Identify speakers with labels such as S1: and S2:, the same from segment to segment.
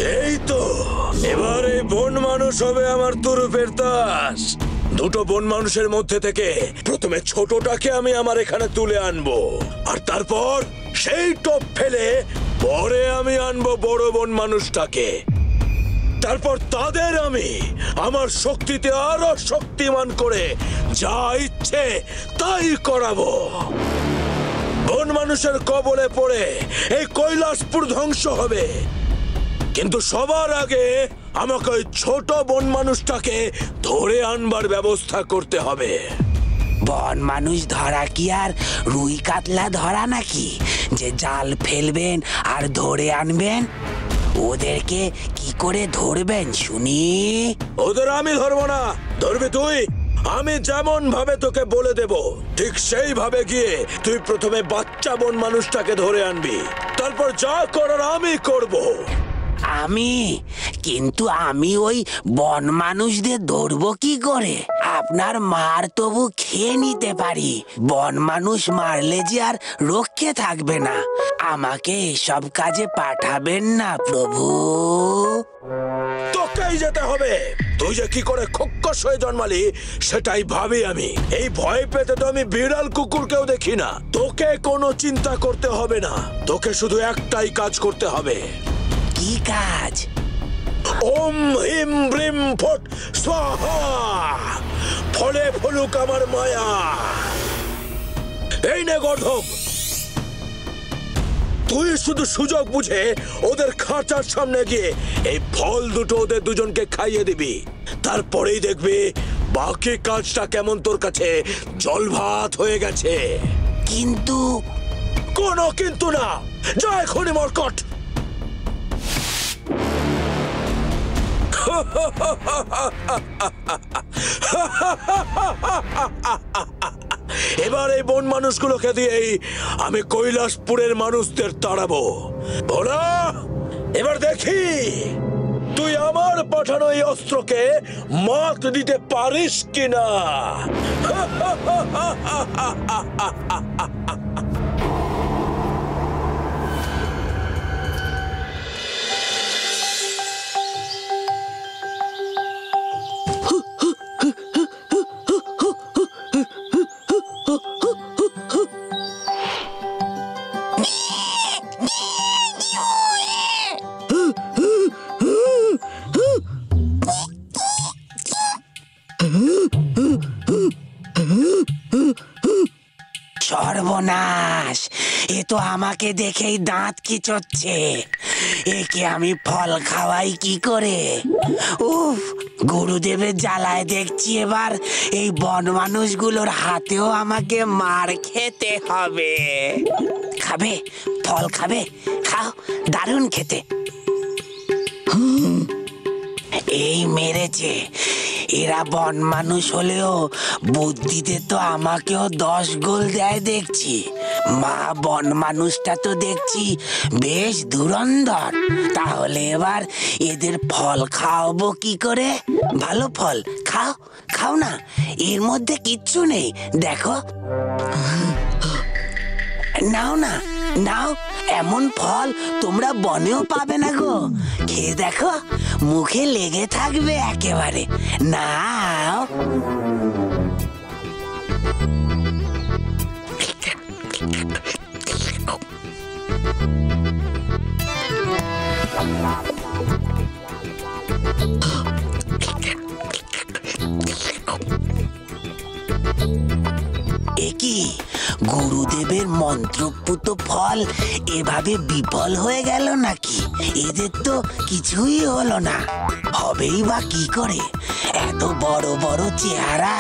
S1: এই তো এবারে বন মানুষ হবে আমার তুরুপের দাস। দুটো বন মানুষের মধ্যে থেকে প্রথমে ছোটটাকে আমি আমার এখানে তুলে আনবো, আর তারপর সেই টপ ফেলে পরে আমি আনবো বড় বন মানুষটাকে। তারপর তাদের আমি আমার শক্তিতে আরো শক্তিমান করে যা ইচ্ছে তাই করাবো। বন মানুষের কবলে পড়ে এই কৈলাসপুর ধ্বংস হবে, কিন্তু সবার আগে আমাকে ওই ছোট বন মানুষটাকে ধরে আনবার ব্যবস্থা করতে হবে।
S2: বন মানুষ ধরা কি আর রুই কাতলা ধরা নাকি যে জাল ফেলবেন আর ধরে আনবেন? ওদেরকে কি করে ধরবেন শুনি?
S1: ওদের আমি ধরবো না, ধরবি তুই। আমি যেমন ভাবে তোকে বলে দেব ঠিক সেই ভাবে গিয়ে তুই প্রথমে বাচ্চা বন মানুষটাকে ধরে আনবি, তারপর যা করার আমি করব।
S2: কিন্তু আমি ওই বন মানুষদের ধরবো কি করে? আপনার মার তবু খেয়ে নিতে পারি, বন মানুষ মারলে যে আর রক্ষে থাকবে না। আমাকে এসব কাজে পাঠাবেন না প্রভু।
S1: তোকেই যেতে হবে। তুই যে কি করে খোক্কস হয়ে জন্মালি সেটাই ভাবি আমি। এই ভয় পেতে তো আমি বিড়াল কুকুরকেও দেখি না। তোকে কোনো চিন্তা করতে হবে না, তোকে শুধু একটাই কাজ করতে হবে।
S2: কি কাজ?
S1: ওম হিম ব্রিম ফট স্বাহা, ফলে ফলুক আমার মায়া। এই নে গর্ধব, তুই শুধু সুযোগ বুঝে ওদের খাঁচার সামনে গিয়ে এই ফল দুটো ওদের দুজনকে খাইয়ে দিবি। তারপরেই দেখবি বাকি কাজটা কেমন তোর কাছে জল ভাত হয়ে গেছে।
S2: কিন্তু
S1: কোনো কিন্তু না, যা এখনই মরকট। এবার এই বন মানুষগুলোকে দিয়েই আমি কৈলাসপুরের মানুষদের তাড়াবো। ভোলা, এবার দেখি তুই আমার পাঠানো এই অস্ত্রকে মাত দিতে পারিস কিনা।
S2: সর্বনাশ, এ তো আমাকে দেখেই দাঁত কিচোচ্ছে। একে আমি ফল খাওয়াই কি করে? উফ, গুরুদেবের জ্বালায় দেখছি এবার এই বন মানুষগুলোর হাতেও আমাকে মার খেতে হবে। খাবে? ফল খাবে? খাও, দারুণ খেতে। এই মেরেছে। এরা বন মানুষ হলেও বুদ্ধিতে তো আমাকেও 10 গোল দেয় দেখছি। মা বন মানুষটা তো দেখছি বেশ ধুরন্ধর। তাহলে এবার এদের ফল খাওয়াবো কি করে? ভালো ফল খাও, খাও না, এর মধ্যে কিচ্ছু নেই। দেখো, নাও না, নাও। এমন ফল তোমরা বনেও পাবে না গো। খেয়ে দেখো, মুখে লেগে থাকবে একেবারে। নাও। একি গুরুদেবের মন্ত্রপুত ফল এভাবে বিফল হয়ে গেল নাকি? এদের তো কিছুই হলো না, হবেই বা কি করে? এত বড় বড় চেহারা,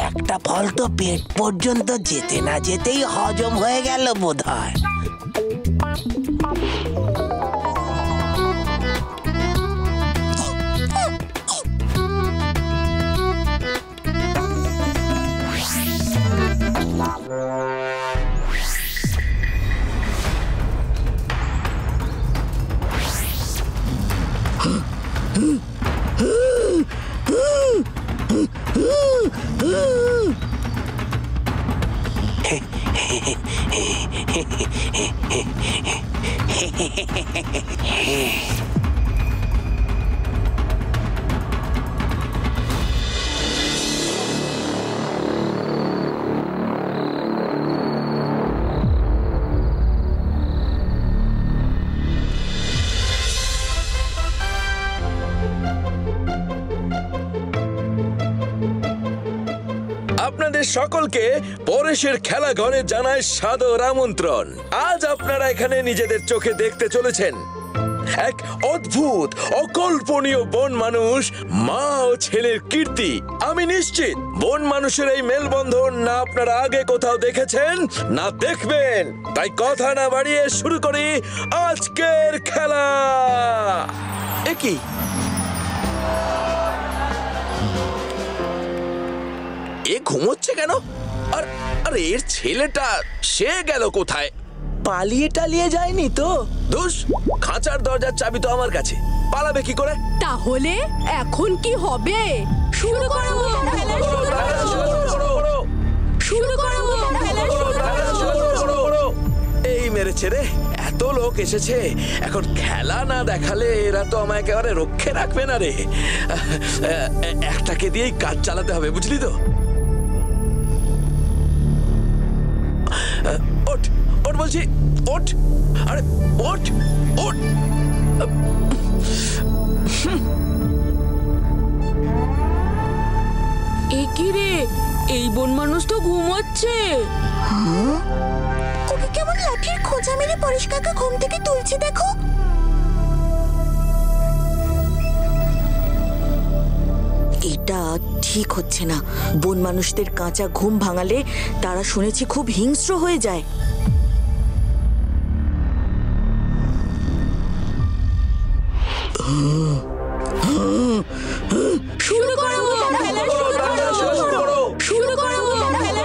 S2: একটা ফল তো পেট পর্যন্ত যেতে না যেতেই হজম হয়ে গেল বোধহয়।
S1: আপনাদের সকলকে পরেশের খেলাঘরে জানায় সাদর আমন্ত্রণ। আজ আপনারা এখানে নিজেদের চোখে দেখতে চলেছেন এক অদ্ভুত অকল্পনীয় বন মানুষ, মা ও ছেলের কীর্তি। আমি নিশ্চিত বন মানুষের এই মেলবন্ধন না আপনারা আগে কোথাও দেখেছেন না দেখবেন। তাই কথা না বাড়িয়ে শুরু করি আজকের খেলা। কি এ ঘুমোচ্ছে কেন? আর এর ছেলেটা সে গেল কোথায়?
S3: পালিয়ে টালিয়ে যায়নি তো?
S1: দোষ, খাঁচার দরজার চাবি তো আমার কাছে, পালাবে কি করে?
S4: তাহলে এখন কি হবে? শুরু করো খেলা, শুরু করো।
S1: এই মেরেছে রে, এত লোক এসেছে, এখন খেলা না দেখালে এরা তো আমায় একেবারে রক্ষে রাখবে না রে। একটাকে দিয়েই কাজ চালাতে হবে, বুঝলি তো? ওঠ ওঠ বলছি, ওঠ, আরে ওঠ ওঠ।
S4: এ কি রে, এই বন মানুষ তো ঘুমোচ্ছে।
S5: ওকে কেমন লাঠির খোঁজা মেরে পরেশ কাকা ঘুম থেকে তুলছে দেখো। এটা ঠিক হচ্ছে না। বন মানুষদের কাঁচা ঘুম ভাঙালে তারা শুনেছি খুব হিংস্র হয়ে যায়।
S4: শুরু করো খেলা, শুরু করো খেলা।